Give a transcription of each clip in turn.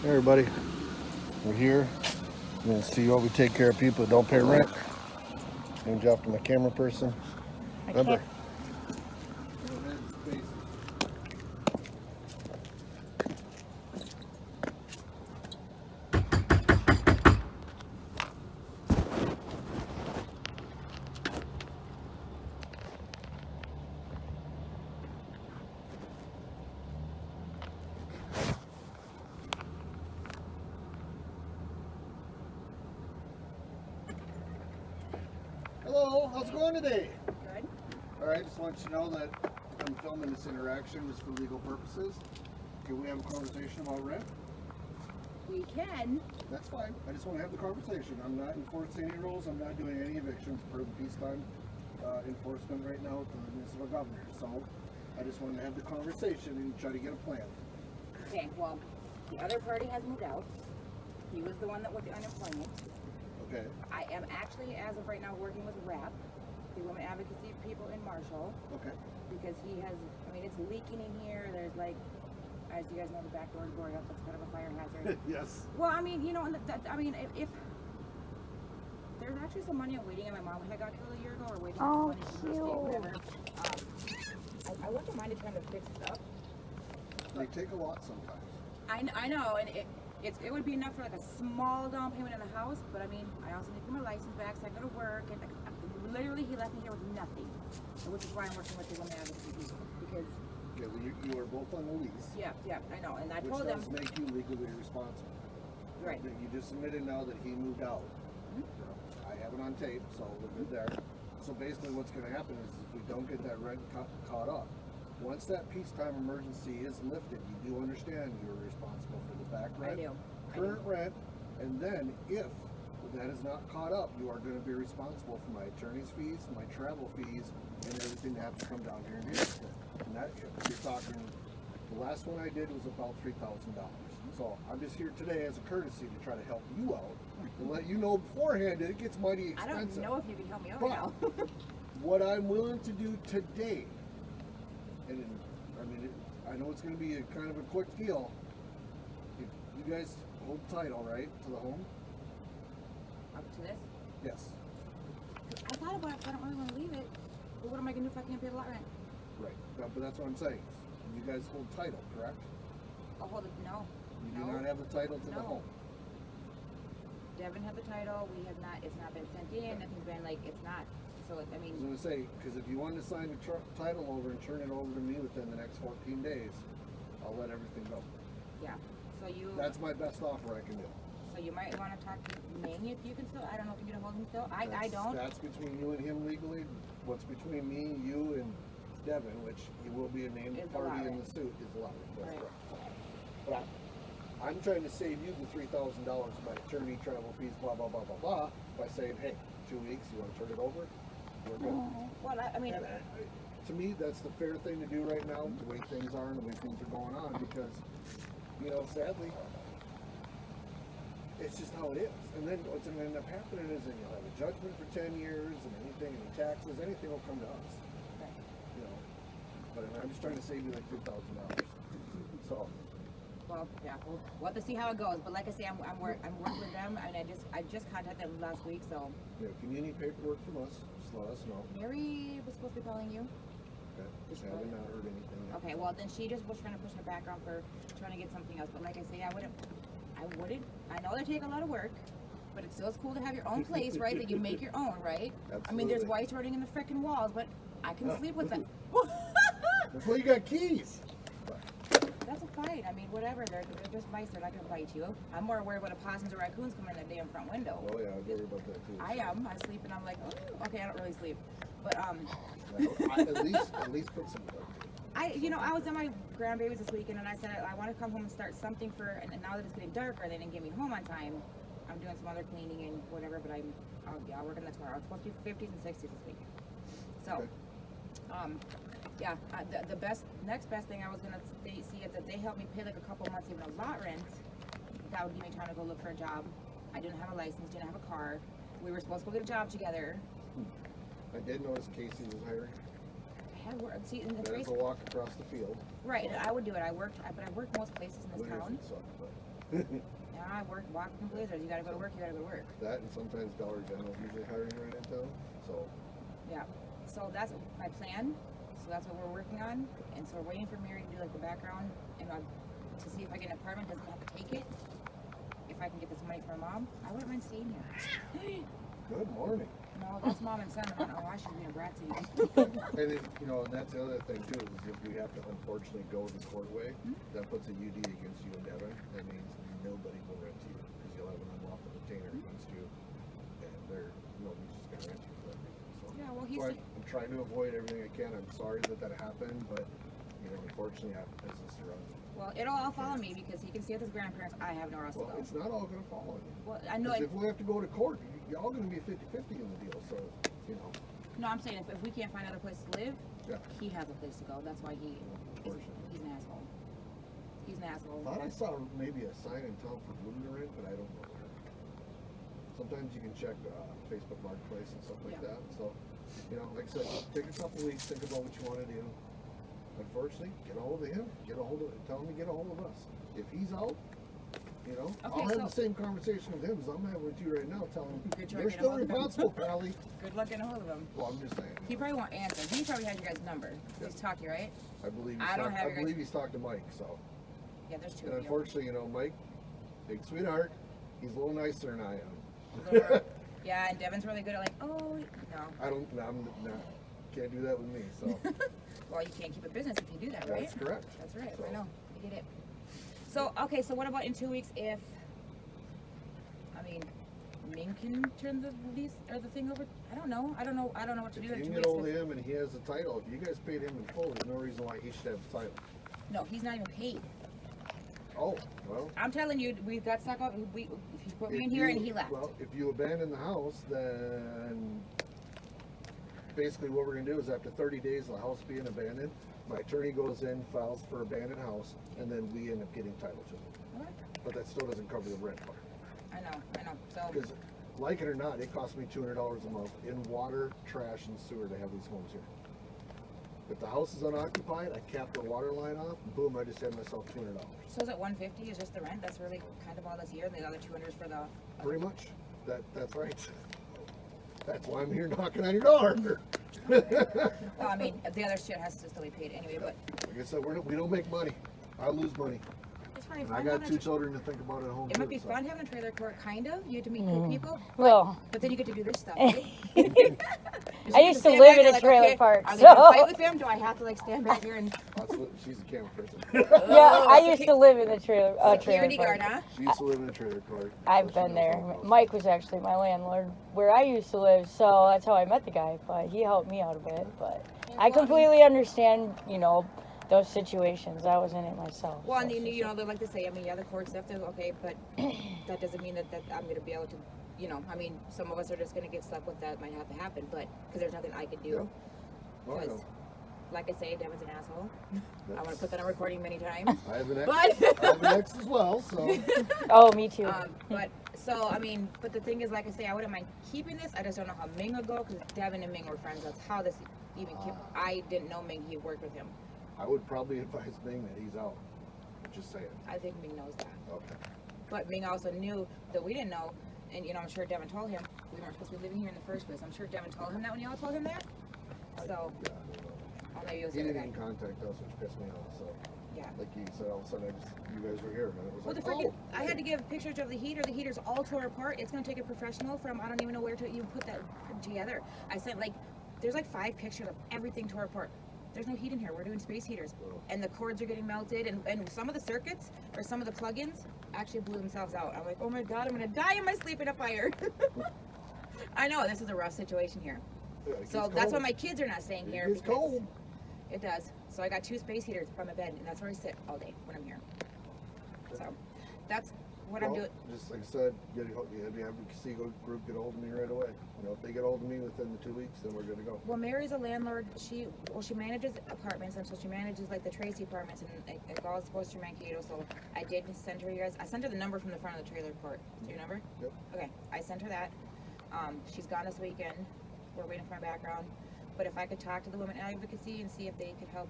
Hey everybody, we're here. You're gonna see how we take care of people that don't pay rent. Named after my camera person. Remember. Hello, how's it going today? Good. Alright, just want you to know that I'm filming this interaction was for legal purposes. Can we have a conversation about rent? We can. That's fine. I just want to have the conversation. I'm not enforcing any rules. I'm not doing any evictions per the peacetime enforcement right now with the municipal governor. So I just wanted to have the conversation and try to get a plan. Okay, well, the other party has moved out. He was the one that with the unemployment. Okay. I am actually, as of right now, working with RAP, the Women Advocacy people in Marshall. Okay. Because he has, I mean, it's leaking in here. There's like, as you guys know, the back door is boarded up. That's kind of a fire hazard. Yes. Well, I mean, you know, if there's actually some money waiting, and my mom had got killed a year ago, or waiting for money from the state, whatever. I wouldn't mind trying to fix this up. They take a lot sometimes. I know, and it would be enough for like a small down payment in the house, but I mean, I also need to get my license back so I go to work, and literally he left me here with nothing, which is why I'm working with the Women Advocacy people, because... Okay, well, you are both on the lease. Yeah, I know, and I which told them... does make you legally responsible. Right. You just admitted now that he moved out. Mm-hmm. You know, I have it on tape, so we're good there. So basically what's going to happen is if we don't get that rent caught up, once that peacetime emergency is lifted, you do understand you're responsible for the back rent, current rent, and then if that is not caught up, you are going to be responsible for my attorney's fees, my travel fees, and everything that have to come down here and do it. And that, you're talking, the last one I did was about $3,000. So I'm just here today as a courtesy to try to help you out and let you know beforehand that it gets mighty expensive. I don't know if you can help me out but now. what I'm willing to do today, and I mean, I know it's going to be a kind of a quick deal. If you guys hold title, right, to the home? Up to this? Yes. I thought about it, but I don't really want to leave it. But what am I going to do if I can't pay the lot rent? Right. But that's what I'm saying. You guys hold title, correct? I'll hold it. No. You do not have the title to the home. Devin had the title. We have not. It's not been sent in. Nothing's been like. It's not. So I mean. I was going to say, because if you wanted to sign the title over and turn it over to me within the next 14 days, I'll let everything go. Yeah. So you. That's my best offer I can do. So you might want to talk to Manny if you can still. I don't know if you can get a hold of him still. I don't. That's between you and him legally. What's between me, you, and Devin, which he will be a named party in the suit, is allowed. That's correct. But I'm trying to save you the $3,000 my attorney, travel fees, blah, blah, blah, blah, blah, by saying, hey, 2 weeks, you want to turn it over? We're good. Well, I mean... And to me, that's the fair thing to do right now, the way things are and the way things are going on, because, you know, sadly, it's just how it is. And then what's going to end up happening is that you'll have a judgment for 10 years, and anything, any taxes, anything will come to us. Okay. You know, but I'm just trying to save you like $3,000. So... Well, yeah, we'll have to see how it goes. But like I say, I'm working with them, and I just contacted them last week, so. Yeah, if you need any paperwork from us, just let us know. Mary was supposed to be calling you. Okay. I haven't not heard anything yet. Okay, well then she just was trying to push in the background for trying to get something else. But like I say, I wouldn't. I know they take a lot of work, but it's still cool to have your own place, right? That you make your own, right? Absolutely. I mean, there's whites writing in the frickin' walls, but I can sleep with them. That's why you got keys. That's a fight. I mean, whatever. They're just mice. They're not going to bite you. I'm more worried about opossums or raccoons coming in the damn front window. Oh yeah, I worry about that too. I am. I sleep and I'm like, oh, okay, I don't really sleep, but at least put some. I was at my grandbaby's this weekend and I said I want to come home and start something for. And now that it's getting darker, they didn't get me home on time. I'm doing some other cleaning and whatever, but I'll work on that tomorrow. It's supposed to be 50s and 60s this week. So, okay. Yeah, the next best thing I was gonna see is that they helped me pay like a couple months even a lot rent. That would give me time to go look for a job. I didn't have a license, didn't have a car. We were supposed to go get a job together. I did notice Casey was hiring. I had work. See, in the There's a walk across the field. Right, and I would do it. But I worked most places in this town. Suck, but Yeah, I work walking blizzards. You gotta go to work. You gotta go to work. That and sometimes Dollar General's usually hiring right in town. So Yeah. So that's my plan. So that's what we're working on. And so we're waiting for Mary to do like the background and to see if I get an apartment. Doesn't have to take it. If I can get this money from her mom, I wouldn't mind staying here. good morning. No, that's mom and son. I don't know why she's being a brat to you. And then, that's the other thing too, is if we have to unfortunately go the court way, that puts a UD against you and Devin. That means nobody will rent to you because you'll have an unlawful detainer against you, and nobody's just gonna rent you for that reason. So, Yeah, well, so I'm trying to avoid everything I can. I'm sorry that happened, but unfortunately, I have a business to run. Well, it'll all follow me because he can stay with his grandparents. I have nowhere else to go. It's not all gonna follow you. Well, I know. If we have to go to court, y'all gonna be 50-50 in the deal. So, No, I'm saying if we can't find another place to live, yeah. he has a place to go. That's why he's an asshole. He's an asshole. I thought I saw maybe a sign in town for room to rent, but I don't know where. Sometimes you can check Facebook Marketplace and stuff like that. So, like I said, take a couple weeks, think about what you want to do. Unfortunately, get a hold of him. Tell him to get a hold of us. If he's out, I'll have the same conversation with him as I'm having with you right now. Tell him you're still responsible, Pally. Good luck getting a hold of him. Well, I'm just saying. He probably won't answer. He probably has your guys' number. He's talked to you, right? I believe he's talked to Mike. So. Yeah, there's two. And of you. unfortunately, Mike, big sweetheart, he's a little nicer than I am. Yeah, and Devin's really good at no. I'm not, can't do that with me. So. Well, you can't keep a business if you do that, right? That's correct. That's right. So. I know. I get it. So, okay, so what about in 2 weeks if, Ming can turn the lease or the thing over? I don't know what to do in 2 weeks. If you can get hold of him and he has the title, if you guys paid him in full, there's no reason why he should have the title. No, he's not even paid. Oh, well. I'm telling you, we got stuck up. He put me in here and he left. Well, if you abandon the house, then basically what we're going to do is after 30 days of the house being abandoned, my attorney goes in, files for abandoned house, and then we end up getting title to it. Okay. But that still doesn't cover the rent part. I know. So. Because, like it or not, it costs me $200 a month in water, trash, and sewer to have these homes here. If the house is unoccupied, I cap the water line off, boom, I just had myself $200. So is it $150 is just the rent? That's really kind of all this year, and the other $200 is for the... Pretty much. That's right. That's why I'm here knocking on your door. Well, the other shit has to still be paid anyway, but... Like I said, we don't make money. I lose money. It's probably And fun. I got 2 children to think about at home. It might be fun having a trailer court, kind of. You get to meet cool people. Well, but then you get to do this stuff, right? I used to live in a trailer park, Are they so gonna fight with him? Do I have to stand back here and... She's a camera person. yeah, I used to live in a trailer Security park. guard, huh? She used to live in a trailer court. I've been there. Mike was actually my landlord where I used to live, so that's how I met the guy. But he helped me out a bit. But I completely understand, those situations. I was in it myself. Well, and they like to say, the court stuff is okay, but that doesn't mean that I'm going to be able to, some of us are just going to get stuck with that. Might have to happen, but because there's nothing I can do. Because, like I say, Devin's an asshole. I want to put that on recording many times. I have an ex as well, so. Oh, me too. But the thing is, like I say, I wouldn't mind keeping this. I just don't know how Ming would go because Devin and Ming were friends. That's how this even came. I didn't know Ming. He worked with him. I would probably advise Ming that he's out. Just saying. I think Ming knows that. Okay. But Ming also knew that we didn't know, and I'm sure Devin told him we weren't supposed to be living here in the first place. I'm sure Devin told him that when y'all told him that. So. Maybe it was he didn't even contact us, which pissed me off. So. Yeah. Like he said, all of a sudden, you guys were here, and it was I had to give pictures of the heater. The heater's all tore apart. It's going to take a professional from, I don't even know where to even put that together. I sent there's 5 pictures of everything tore apart. There's no heat in here. We're doing space heaters. And the cords are getting melted, and some of the circuits, or some of the plugins, actually blew themselves out. I'm like, oh my God, I'm going to die in my sleep in a fire. I know, this is a rough situation here. Yeah, so that's why my kids are not staying here. It's cold. It does. So I got 2 space heaters by my bed, and that's where I sit all day when I'm here. So that's what I'm doing. Just like I said, you have the advocacy group get hold of me right away. If they get hold of me within the 2 weeks, then we're good to go. Well, Mary's a landlord. She manages apartments, and so she manages the Tracy apartments, and it all goes through Mankato. So I did send her you guys. I sent her the number from the front of the trailer court. Is your number? Yep. Okay, I sent her that. She's gone this weekend. We're waiting for my background. But if I could talk to the women advocacy and see if they could help,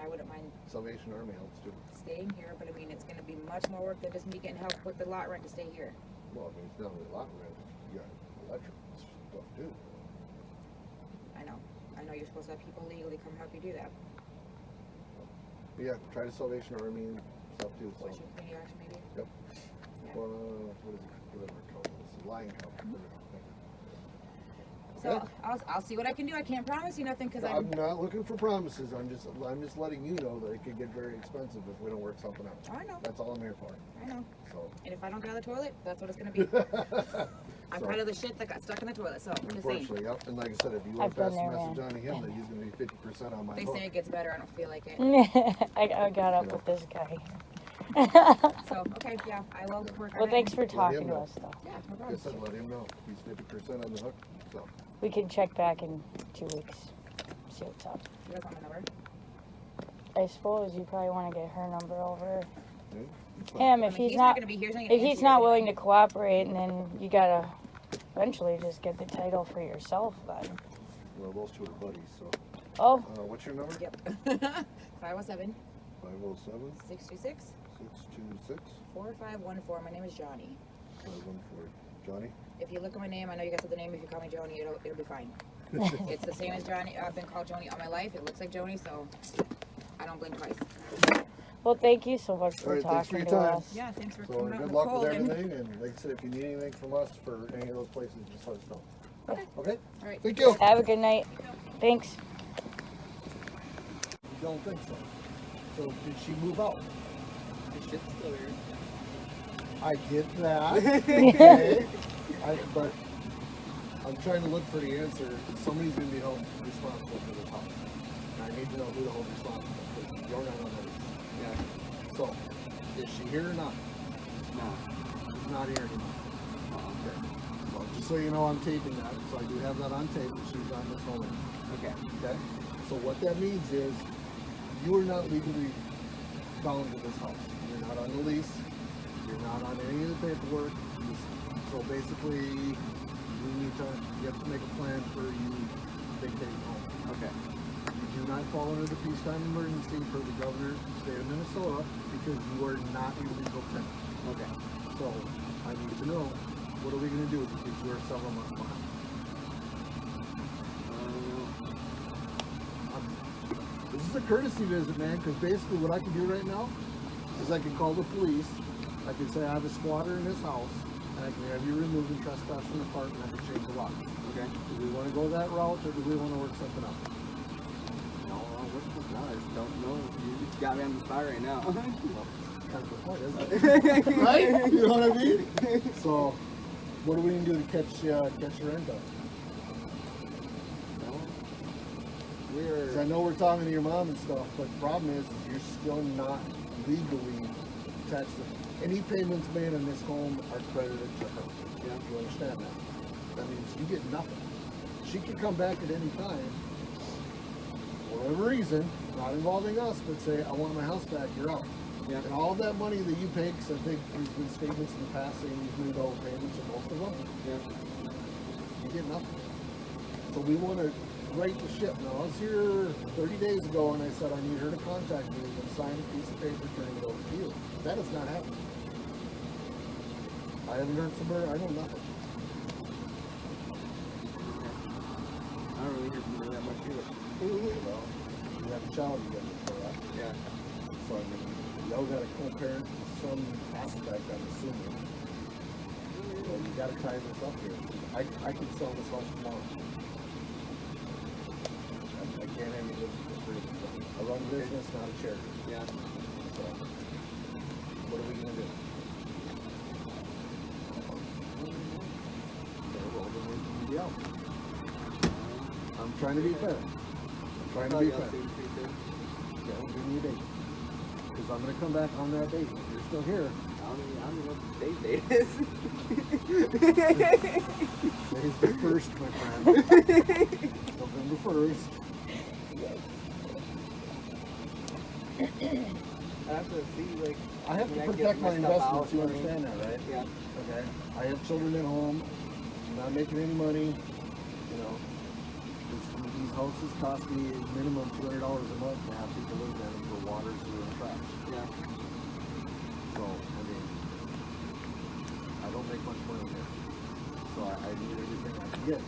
I wouldn't mind Salvation Army helps too. staying here, but I mean, it's gonna be much more work than just me getting help with the lot rent to stay here. Well, I mean, it's not only lot rent, you got electric stuff too. I know you're supposed to have people legally come help you do that. But yeah, try the Salvation Army and stuff too. So. What's your community action maybe? Yep. Yeah. Well, what is it? Whatever it's called. It's a Lion Cup. So I'll see what I can do. I can't promise you nothing because I'm not looking for promises. I'm just letting you know that it could get very expensive if we don't work something out. Oh, I know. That's all I'm here for. I know. So. And if I don't get out of the toilet, that's what it's gonna be. I'm So, part of the shit that got stuck in the toilet. So I'm just saying. unfortunately, yep. And like I said, if you want I've to pass been the there, message man. on to him that he's going to be 50% on my They hook. say it gets better. I don't feel like it. I got up with this guy. So okay, yeah, I will work on Well, it. thanks for him talking to know. us, though. Yeah, no Like I problem. said, let him know. He's 50% on the hook. So. We can check back in 2 weeks, see what's up. You guys want my number? I suppose you probably want to get her number over Yeah, it's fine. him I if mean, he's not gonna be here. if he's not willing to cooperate, and then you gotta eventually just get the title for yourself. Then. Well, those two are buddies. So. Oh, What's your number? Yep. 507 507 626 626 4514. My name is Johnny. 514. Johnny? If you look at my name, I know you guys said the name. If you call me Joni, it'll be fine. It's the same as Johnny. I've been called Joni all my life. It looks like Joni, so I don't blink twice. well, thank you so much for All right, thanks for talking your to time. us. Yeah, thanks for So coming out in good the luck cold. with everything, and like I said, if you need anything from us for any of those places, just let us know. Okay. Okay? All right. Thank you. Have a good night. Thanks. You don't think so? So did she move out? The shit's still there. I get that. Okay. But I'm trying to look for the answer. Somebody's going to be held responsible for this house. And I need to know who the held responsible because you're not on the list. Yeah. So, is she here or not? No. She's not here anymore. Okay. Well, just so you know, I'm taping that, so I do have that on tape that she's on this home. Okay. Okay? So what that means is you are not legally bound to this house. You're not on the lease. You're not on any of the paperwork. So basically, you have to make a plan for you vacating home. Okay. You do not fall under the peacetime emergency for the governor of the state of Minnesota because you are not a legal tenant. Okay. So I need to know, what are we going to do because you are several months behind? This is a courtesy visit, man, because basically what I can do right now is I can call the police. I can say I have a squatter in this house, and I can have you removed and trespass from the park, and I can change the lock. Okay. Do we want to go that route, or do we want to work something out? No, I just don't know. You just got me on the spot right now. Well, kind of the point, isn't it? Right? You know what I mean? So, what are we going to do to catch your end up? Because I know we're talking to your mom and stuff, but the problem is you're still not legally attached to any payments made on this home are credited to her. Yeah. You understand that? That means you get nothing. She can come back at any time, for whatever reason, not involving us, but say, I want my house back, you're out. Yeah. And all that money that you pay, because I think there's been statements in the past saying you've made all payments of most of them, Yeah. you get nothing. So we want to right the ship. Now, I was here 30 days ago and I said I need her to contact me and sign a piece of paper turning it over to you. That has not happened. I haven't heard from her. I know nothing. I don't really hear from her that much either. Well, you have a child you got to for that. Yeah. So I mean, y'all got to co-parent to some aspect, I'm assuming. Well, you got to tie this up here. I could sell this house tomorrow. I can't have you live for free. I run a business, not a charity. Yeah. So, what are we gonna do? Okay, well, then we can be out. I'm trying to be fair. I'm trying to be fair. Okay, well, give me a date. Because I'm gonna come back on that date. If you're still here, I don't know what the date is. today's the 1st, my friend. November 1st. I have to see, like, I have to when protect get my stuff investments, out, you know what I mean? understand that, right? Yeah. Okay, I have children at home, I'm not making any money, you know. It's these houses cost me minimum $200 a month to have people live in them for water, sewer, and trash. Yeah. So, I mean, I don't make much money there. So I need everything I can get.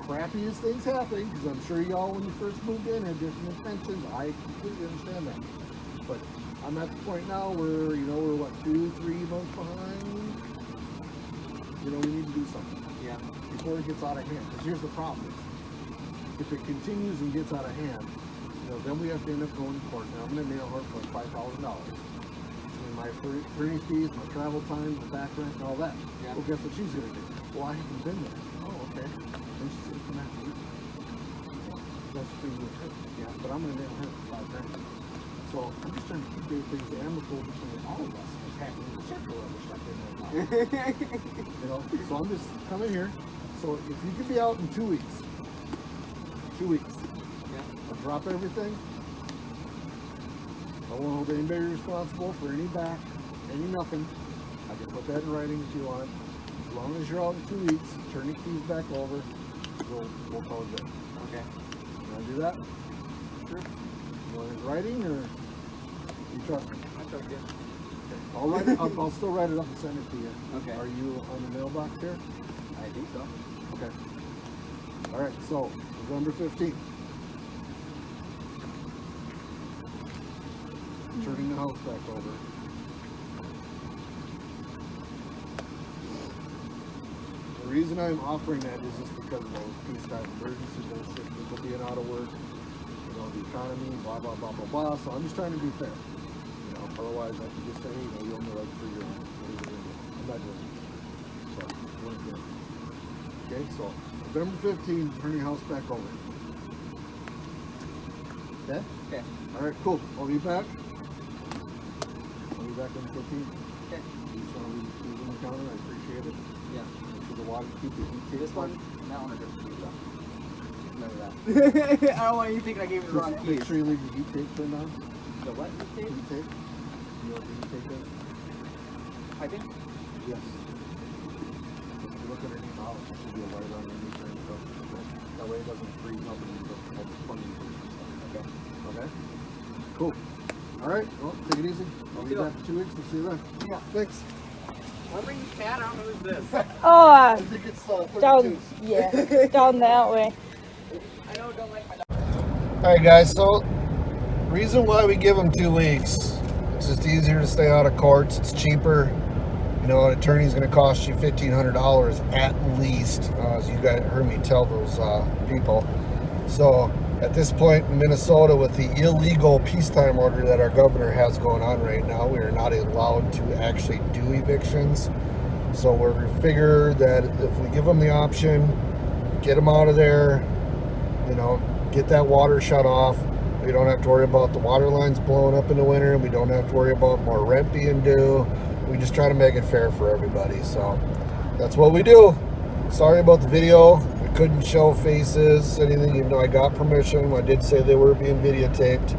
Crappiest things happen, because I'm sure y'all, when you first moved in, had different intentions. I completely understand that. But I'm at the point now where, you know, we're what, 2-3 months behind? You know, we need to do something. Yeah. Before it gets out of hand. Because here's the problem. If it continues and gets out of hand, you know, then we have to end up going to court. Now, I'm going to nail her for like $5,000. Between my attorney fees, my travel time, the back rent, and all that. Yeah. Well, guess what she's going to do? Well, I haven't been there. Oh, okay. Then she's going to come after you. That's for you. Yeah. But I'm going to nail her for $5,000. So I'm just trying to keep things amicable between all of us. It's happening in circle of stuff in right now. You know, so I'm just coming here. So if you could be out in 2 weeks, 2 weeks, Yeah. I'll drop everything. I won't hold anybody responsible for any back, any nothing. I can put that in writing if you want. As long as you're out in 2 weeks, turn your keys back over, we'll call it good. Okay. You want to do that? Sure. You want it in writing, or you trust me? I trust you. I'll write it. I'll still write it up and send it to you. Okay. Are you on the mailbox here? I think so. Okay. All right. So November 15th. Turning the house back over. The reason I'm offering that is just because of those peacetime emergency bullshit, people being out of work, you know, the economy, blah blah blah blah blah. So I'm just trying to be fair. You know, otherwise I could just say, hey, you know, you owe me like 3 years. I'm not doing it. So what are you doing? Okay, so November 15th, turn your house back over. Okay? Okay. All right, cool. I'll be back. I'll be back on the 15th. Okay. You just want to leave the keys on the counter. I appreciate it. Yeah. Make sure the water keep the heat tape This one? on. That one or different keys though. Remember that. I don't want you thinking I gave you the wrong Just keys. make sure you leave the heat tape turned on. The what? Tape? Heat tape. You know what the heat tape is? I think. Yes. If you look underneath the house, there should be a light on underneath there. So that way it doesn't freeze up and you don't have plumbing issues. Okay. Okay? Cool. All right. Well, take it easy. I'll be back in 2 weeks. We'll see you then. Yeah. Thanks. I'll bring the cat. I don't know who's this. Oh, I think it's 32. down, yeah, down that way. I know. Don't like my dog. All right, guys. So, reason why we give them 2 weeks, it's just easier to stay out of courts. It's cheaper. You know, an attorney's going to cost you $1,500 at least, as you guys heard me tell those people. So, at this point in Minnesota, with the illegal peacetime order that our governor has going on right now, we are not allowed to actually do evictions. So we figure that if we give them the option, get them out of there, you know, get that water shut off. We don't have to worry about the water lines blowing up in the winter. We don't have to worry about more rent being due. We just try to make it fair for everybody. So that's what we do. Sorry about the video. We couldn't show faces, anything, even though I got permission. I did say they were being videotaped.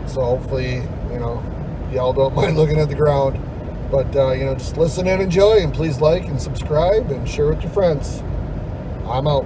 So hopefully, you know, y'all don't mind looking at the ground. But, you know, just listen and enjoy. And please like and subscribe and share with your friends. I'm out.